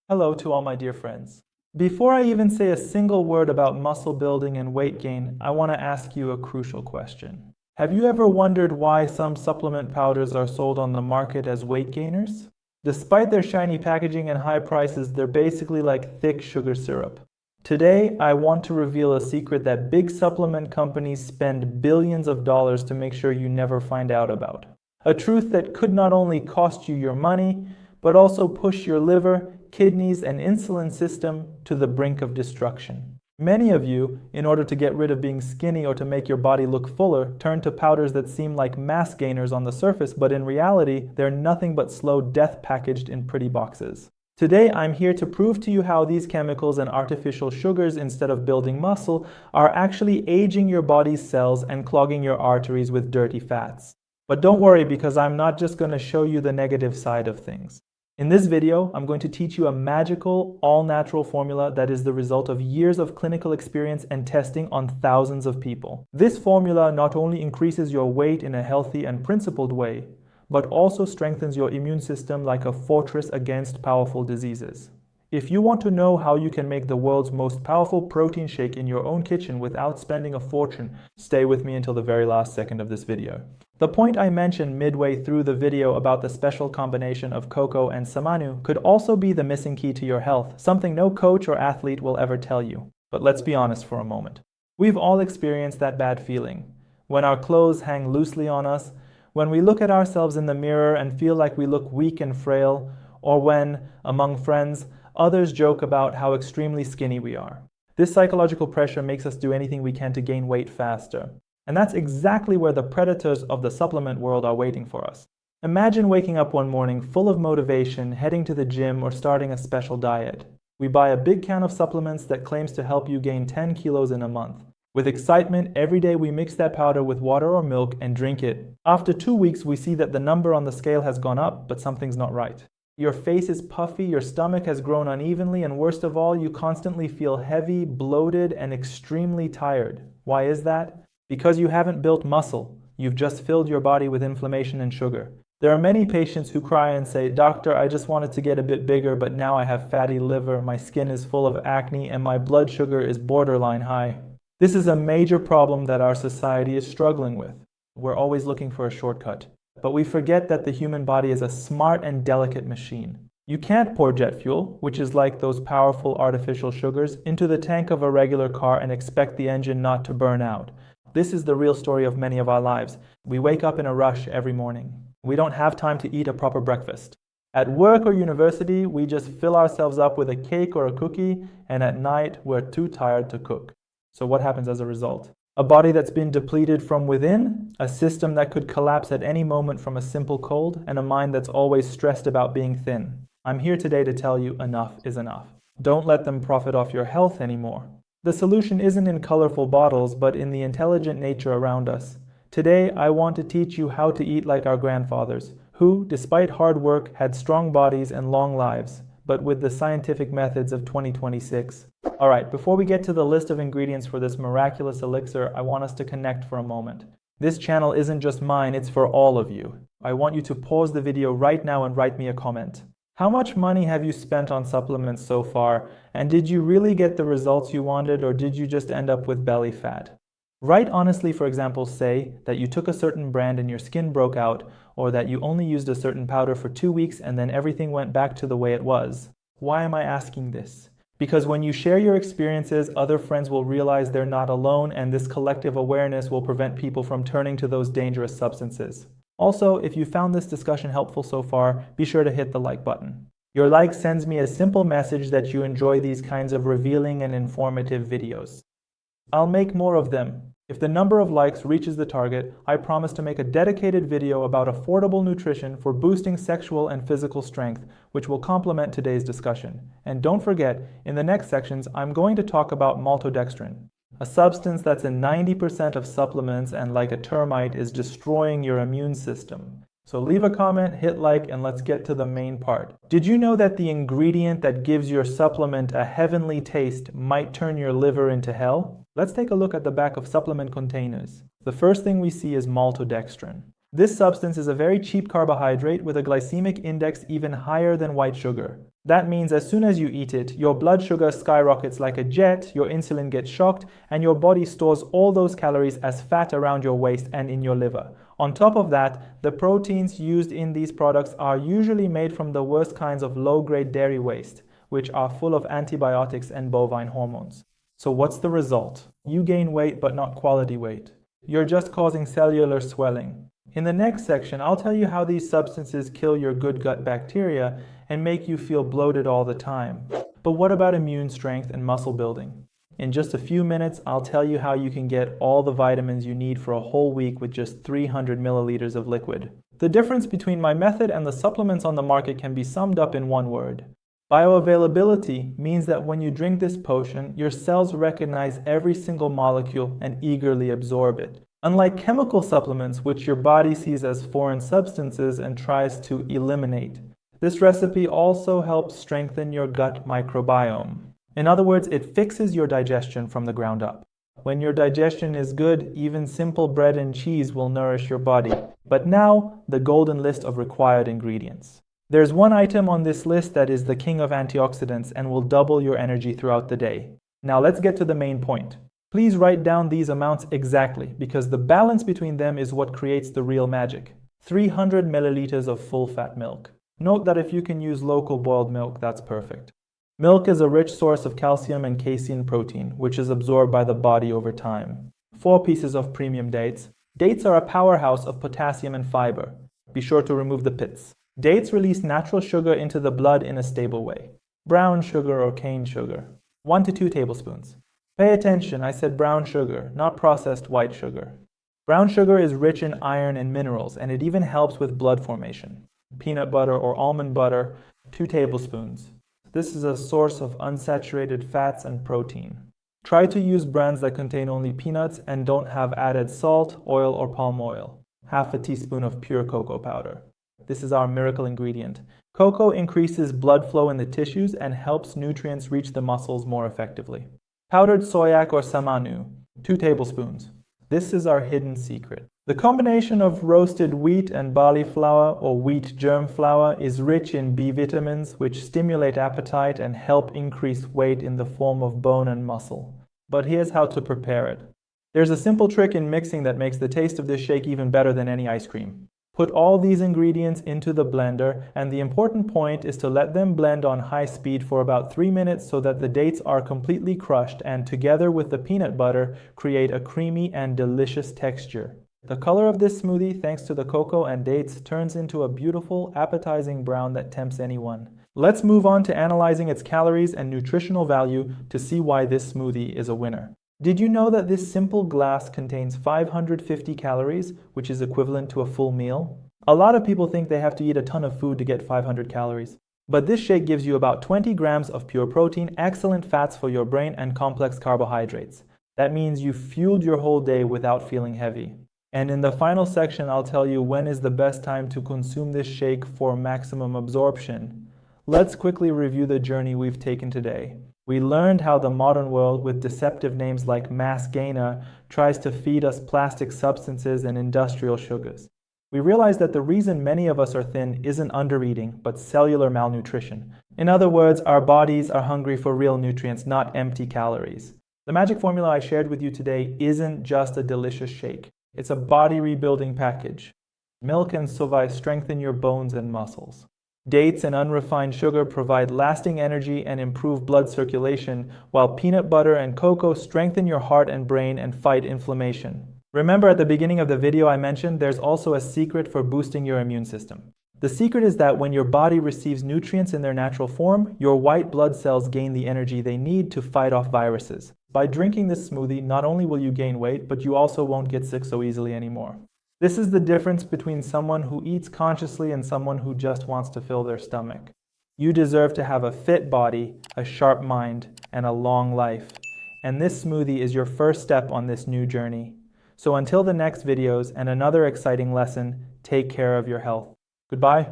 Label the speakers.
Speaker 1: Hello to all my dear friends. Before I even say a single word about muscle building and weight gain, I want to ask you a crucial question. Have you ever wondered why some supplement powders are sold on the market as weight gainers? Despite their shiny packaging and high prices, they're basically like thick sugar syrup. Today, I want to reveal a secret that big supplement companies spend billions of dollars to make sure you never find out about. A truth that could not only cost you your money, but also push your liver, kidneys, and insulin system to the brink of destruction. Many of you, in order to get rid of being skinny or to make your body look fuller, turn to powders that seem like mass gainers on the surface, but in reality, they're nothing but slow death packaged in pretty boxes. Today, I'm here to prove to you how these chemicals and artificial sugars, instead of building muscle, are actually aging your body's cells and clogging your arteries with dirty fats. But don't worry, because I'm not just going to show you the negative side of things. In this video, I'm going to teach you a magical, all-natural formula that is the result of years of clinical experience and testing on thousands of people. This formula not only increases your weight in a healthy and principled way, but also strengthens your immune system like a fortress against powerful diseases. If you want to know how you can make the world's most powerful protein shake in your own kitchen without spending a fortune, stay with me until the very last second of this video. The point I mentioned midway through the video about the special combination of cocoa and samanu could also be the missing key to your health, something no coach or athlete will ever tell you. But let's be honest for a moment. We've all experienced that bad feeling. When our clothes hang loosely on us, when we look at ourselves in the mirror and feel like we look weak and frail, or when, among friends, others joke about how extremely skinny we are. This psychological pressure makes us do anything we can to gain weight faster. And that's exactly where the predators of the supplement world are waiting for us. Imagine waking up one morning full of motivation, heading to the gym or starting a special diet. We buy a big can of supplements that claims to help you gain 10 kilos in a month. With excitement, every day we mix that powder with water or milk and drink it. After 2 weeks, we see that the number on the scale has gone up, but something's not right. Your face is puffy, your stomach has grown unevenly, and worst of all, you constantly feel heavy, bloated, and extremely tired. Why is that? Because you haven't built muscle. You've just filled your body with inflammation and sugar. There are many patients who cry and say, "Doctor, I just wanted to get a bit bigger, but now I have fatty liver, my skin is full of acne, and my blood sugar is borderline high." This is a major problem that our society is struggling with. We're always looking for a shortcut. But we forget that the human body is a smart and delicate machine. You can't pour jet fuel, which is like those powerful artificial sugars, into the tank of a regular car and expect the engine not to burn out. This is the real story of many of our lives. We wake up in a rush every morning. We don't have time to eat a proper breakfast. At work or university, we just fill ourselves up with a cake or a cookie, and at night, we're too tired to cook. So what happens as a result? A body that's been depleted from within, a system that could collapse at any moment from a simple cold, and a mind that's always stressed about being thin. I'm here today to tell you enough is enough. Don't let them profit off your health anymore. The solution isn't in colorful bottles, but in the intelligent nature around us. Today, I want to teach you how to eat like our grandfathers, who, despite hard work, had strong bodies and long lives, but with the scientific methods of 2026. All right, before we get to the list of ingredients for this miraculous elixir, I want us to connect for a moment. This channel isn't just mine, it's for all of you. I want you to pause the video right now and write me a comment. How much money have you spent on supplements so far? And did you really get the results you wanted, or did you just end up with belly fat? Write honestly, for example, say that you took a certain brand and your skin broke out, or that you only used a certain powder for 2 weeks and then everything went back to the way it was. Why am I asking this? Because when you share your experiences, other friends will realize they're not alone, and this collective awareness will prevent people from turning to those dangerous substances. Also, if you found this discussion helpful so far, be sure to hit the like button. Your like sends me a simple message that you enjoy these kinds of revealing and informative videos. I'll make more of them. If the number of likes reaches the target, I promise to make a dedicated video about affordable nutrition for boosting sexual and physical strength, which will complement today's discussion. And don't forget, in the next sections, I'm going to talk about maltodextrin, a substance that's in 90% of supplements and, like a termite, is destroying your immune system. So leave a comment, hit like, and let's get to the main part. Did you know that the ingredient that gives your supplement a heavenly taste might turn your liver into hell? Let's take a look at the back of supplement containers. The first thing we see is maltodextrin. This substance is a very cheap carbohydrate with a glycemic index even higher than white sugar. That means as soon as you eat it, your blood sugar skyrockets like a jet, your insulin gets shocked, and your body stores all those calories as fat around your waist and in your liver. On top of that, the proteins used in these products are usually made from the worst kinds of low-grade dairy waste, which are full of antibiotics and bovine hormones. So what's the result? You gain weight but not quality weight. You're just causing cellular swelling. In the next section, I'll tell you how these substances kill your good gut bacteria and make you feel bloated all the time. But what about immune strength and muscle building? In just a few minutes, I'll tell you how you can get all the vitamins you need for a whole week with just 300 milliliters of liquid. The difference between my method and the supplements on the market can be summed up in one word. Bioavailability means that when you drink this potion, your cells recognize every single molecule and eagerly absorb it. Unlike chemical supplements, which your body sees as foreign substances and tries to eliminate. This recipe also helps strengthen your gut microbiome. In other words, it fixes your digestion from the ground up. When your digestion is good, even simple bread and cheese will nourish your body. But now, the golden list of required ingredients. There's one item on this list that is the king of antioxidants and will double your energy throughout the day. Now let's get to the main point. Please write down these amounts exactly, because the balance between them is what creates the real magic. 300 milliliters of full-fat milk. Note that if you can use local boiled milk, that's perfect. Milk is a rich source of calcium and casein protein, which is absorbed by the body over time. 4 pieces of premium dates. Dates are a powerhouse of potassium and fiber. Be sure to remove the pits. Dates release natural sugar into the blood in a stable way. Brown sugar or cane sugar. 1 to 2 tablespoons. Pay attention, I said brown sugar, not processed white sugar. Brown sugar is rich in iron and minerals, and it even helps with blood formation. Peanut butter or almond butter, 2 tablespoons. This is a source of unsaturated fats and protein. Try to use brands that contain only peanuts and don't have added salt, oil, or palm oil. Half a teaspoon of pure cocoa powder. This is our miracle ingredient. Cocoa increases blood flow in the tissues and helps nutrients reach the muscles more effectively. Powdered soyak or samanu, 2 tablespoons. This is our hidden secret. The combination of roasted wheat and barley flour or wheat germ flour is rich in B vitamins, which stimulate appetite and help increase weight in the form of bone and muscle. But here's how to prepare it. There's a simple trick in mixing that makes the taste of this shake even better than any ice cream. Put all these ingredients into the blender, and the important point is to let them blend on high speed for about 3 minutes so that the dates are completely crushed and together with the peanut butter create a creamy and delicious texture. The color of this smoothie, thanks to the cocoa and dates, turns into a beautiful, appetizing brown that tempts anyone. Let's move on to analyzing its calories and nutritional value to see why this smoothie is a winner. Did you know that this simple glass contains 550 calories, which is equivalent to a full meal? A lot of people think they have to eat a ton of food to get 500 calories. But this shake gives you about 20 grams of pure protein, excellent fats for your brain, and complex carbohydrates. That means you fueled your whole day without feeling heavy. And in the final section, I'll tell you when is the best time to consume this shake for maximum absorption. Let's quickly review the journey we've taken today. We learned how the modern world, with deceptive names like mass gainer, tries to feed us plastic substances and industrial sugars. We realized that the reason many of us are thin isn't undereating, but cellular malnutrition. In other words, our bodies are hungry for real nutrients, not empty calories. The magic formula I shared with you today isn't just a delicious shake. It's a body rebuilding package. Milk and soy strengthen your bones and muscles. Dates and unrefined sugar provide lasting energy and improve blood circulation, while peanut butter and cocoa strengthen your heart and brain and fight inflammation. Remember at the beginning of the video I mentioned there's also a secret for boosting your immune system. The secret is that when your body receives nutrients in their natural form, your white blood cells gain the energy they need to fight off viruses. By drinking this smoothie, not only will you gain weight, but you also won't get sick so easily anymore. This is the difference between someone who eats consciously and someone who just wants to fill their stomach. You deserve to have a fit body, a sharp mind, and a long life. And this smoothie is your first step on this new journey. So until the next videos and another exciting lesson, take care of your health. Goodbye.